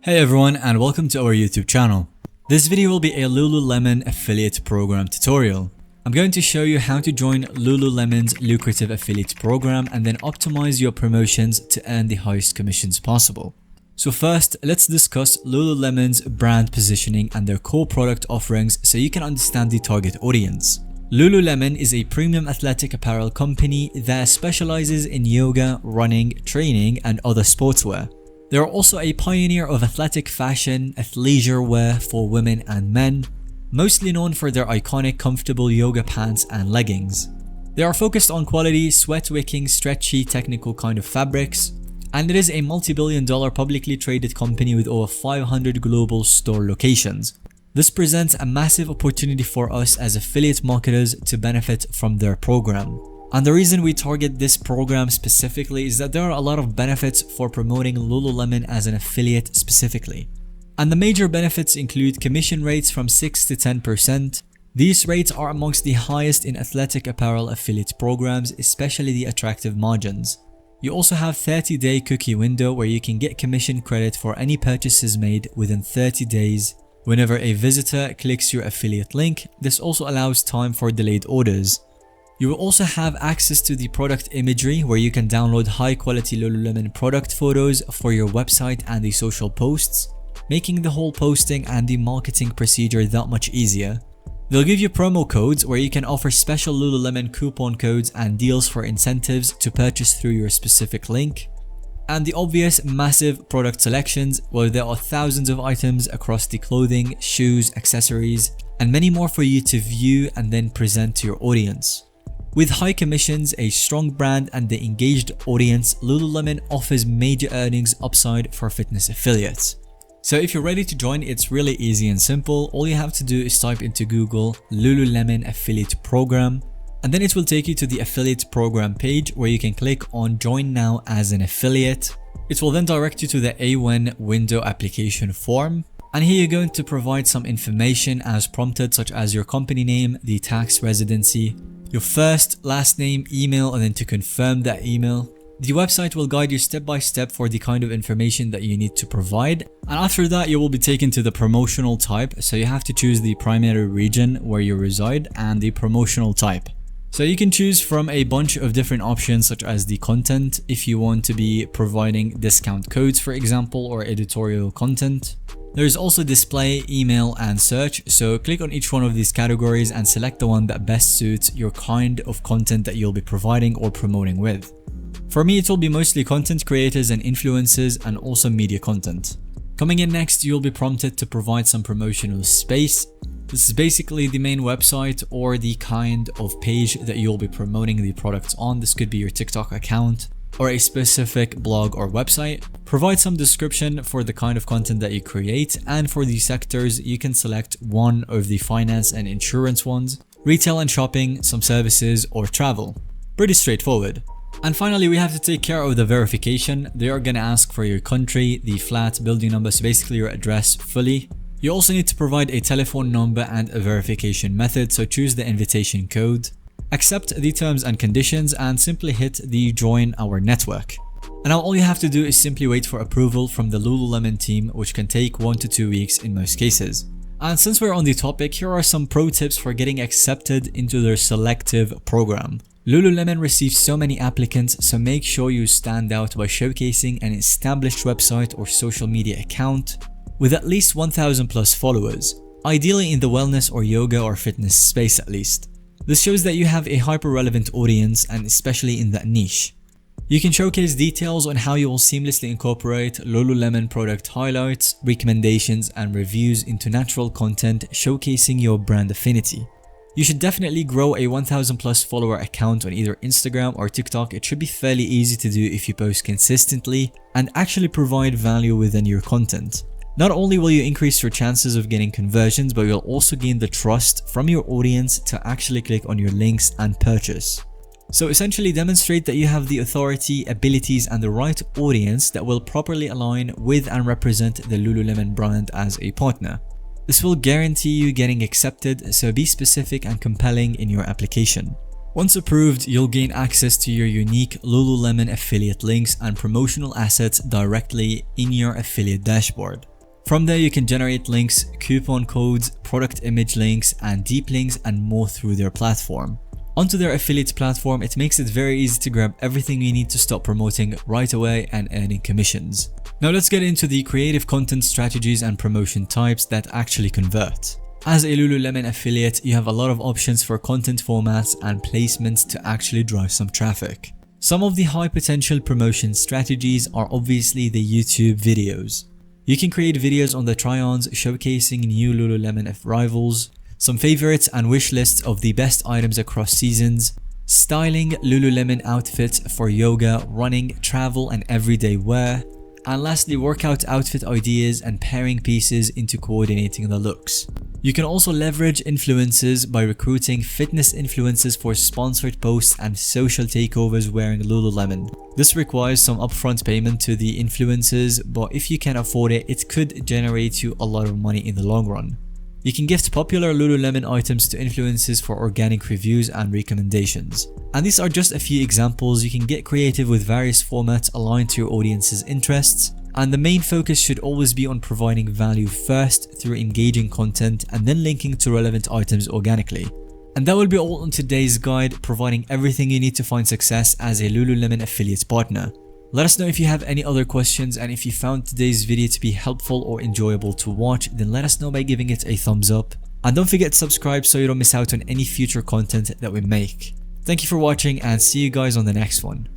Hey everyone, and welcome to our YouTube channel. This video will be a Lululemon affiliate program tutorial. I'm going to show you how to join Lululemon's lucrative affiliate program and then optimize your promotions to earn the highest commissions possible. So first, let's discuss Lululemon's brand positioning and their core product offerings so you can understand the target audience. Lululemon is a premium athletic apparel company that specializes in yoga, running, training, and other sportswear. They are also a pioneer of athletic fashion, athleisure wear for women and men, mostly known for their iconic comfortable yoga pants and leggings. They are focused on quality, sweat-wicking, stretchy, technical kind of fabrics, and it is a multi-billion-dollar publicly traded company with over 500 global store locations. This presents a massive opportunity for us as affiliate marketers to benefit from their program. And the reason we target this program specifically is that there are a lot of benefits for promoting Lululemon as an affiliate specifically. And the major benefits include commission rates from 6 to 10%. These rates are amongst the highest in athletic apparel affiliate programs, especially the attractive margins. You also have 30-day cookie window where you can get commission credit for any purchases made within 30 days. Whenever a visitor clicks your affiliate link, this also allows time for delayed orders. You will also have access to the product imagery where you can download high-quality Lululemon product photos for your website and the social posts, making the whole posting and the marketing procedure that much easier. They'll give you promo codes where you can offer special Lululemon coupon codes and deals for incentives to purchase through your specific link. And the obvious massive product selections where there are thousands of items across the clothing, shoes, accessories, and many more for you to view and then present to your audience. With high commissions, a strong brand, and the engaged audience, Lululemon offers major earnings upside for fitness affiliates. So if you're ready to join, it's really easy and simple. All you have to do is type into Google Lululemon affiliate program, and then it will take you to the affiliate program page where you can click on join now as an affiliate. It will then direct you to the A1 window application form. And here you're going to provide some information as prompted, such as your company name, the tax residency, your first, last name, email, and then to confirm that email. The website will guide you step by step for the kind of information that you need to provide. And after that, you will be taken to the promotional type. So you have to choose the primary region where you reside and the promotional type. So you can choose from a bunch of different options such as the content if you want to be providing discount codes, for example, or editorial content. There's also display, email, and search, so click on each one of these categories and select the one that best suits your kind of content that you'll be providing or promoting with. For me, it will be mostly content creators and influencers and also media content. Coming in next, you'll be prompted to provide some promotional space. This is basically the main website or the kind of page that you'll be promoting the products on. This could be your TikTok account or a specific blog or website. Provide some description for the kind of content that you create, and for the sectors you can select one of the finance and insurance ones, retail and shopping, some services, or travel. Pretty straightforward. And finally, we have to take care of the verification. They are gonna ask for your country, the flat, building number, so basically your address fully. You also need to provide a telephone number and a verification method, so choose the invitation code. Accept the terms and conditions and simply hit the join our network. And now all you have to do is simply wait for approval from the Lululemon team, which can take 1 to 2 weeks in most cases. And since we're on the topic, here are some pro tips for getting accepted into their selective program. Lululemon receives so many applicants, so make sure you stand out by showcasing an established website or social media account with at least 1,000 plus followers, ideally in the wellness or yoga or fitness space at least. This shows that you have a hyper-relevant audience, and especially in that niche. You can showcase details on how you will seamlessly incorporate Lululemon product highlights, recommendations, and reviews into natural content showcasing your brand affinity. You should definitely grow a 1,000 plus follower account on either Instagram or TikTok. It should be fairly easy to do if you post consistently and actually provide value within your content. Not only will you increase your chances of getting conversions, but you'll also gain the trust from your audience to actually click on your links and purchase. So essentially demonstrate that you have the authority, abilities, and the right audience that will properly align with and represent the Lululemon brand as a partner. This will guarantee you getting accepted, so be specific and compelling in your application. Once approved, you'll gain access to your unique Lululemon affiliate links and promotional assets directly in your affiliate dashboard. From there you can generate links, coupon codes, product image links, and deep links and more through their platform. Onto their affiliate platform, it makes it very easy to grab everything you need to start promoting right away and earning commissions. Now let's get into the creative content strategies and promotion types that actually convert. As a Lululemon affiliate, you have a lot of options for content formats and placements to actually drive some traffic. Some of the high potential promotion strategies are obviously the YouTube videos. You can create videos on the try-ons showcasing new Lululemon arrivals, some favorites and wish lists of the best items across seasons, styling Lululemon outfits for yoga, running, travel and everyday wear, and lastly workout outfit ideas and pairing pieces into coordinating the looks. You can also leverage influencers by recruiting fitness influencers for sponsored posts and social takeovers wearing Lululemon. This requires some upfront payment to the influencers, but if you can afford it, it could generate you a lot of money in the long run. You can gift popular Lululemon items to influencers for organic reviews and recommendations. And these are just a few examples. You can get creative with various formats aligned to your audience's interests. And the main focus should always be on providing value first through engaging content and then linking to relevant items organically. And that will be all on today's guide, providing everything you need to find success as a Lululemon affiliate partner. Let us know if you have any other questions, and if you found today's video to be helpful or enjoyable to watch, then let us know by giving it a thumbs up. And don't forget to subscribe so you don't miss out on any future content that we make. Thank you for watching and see you guys on the next one.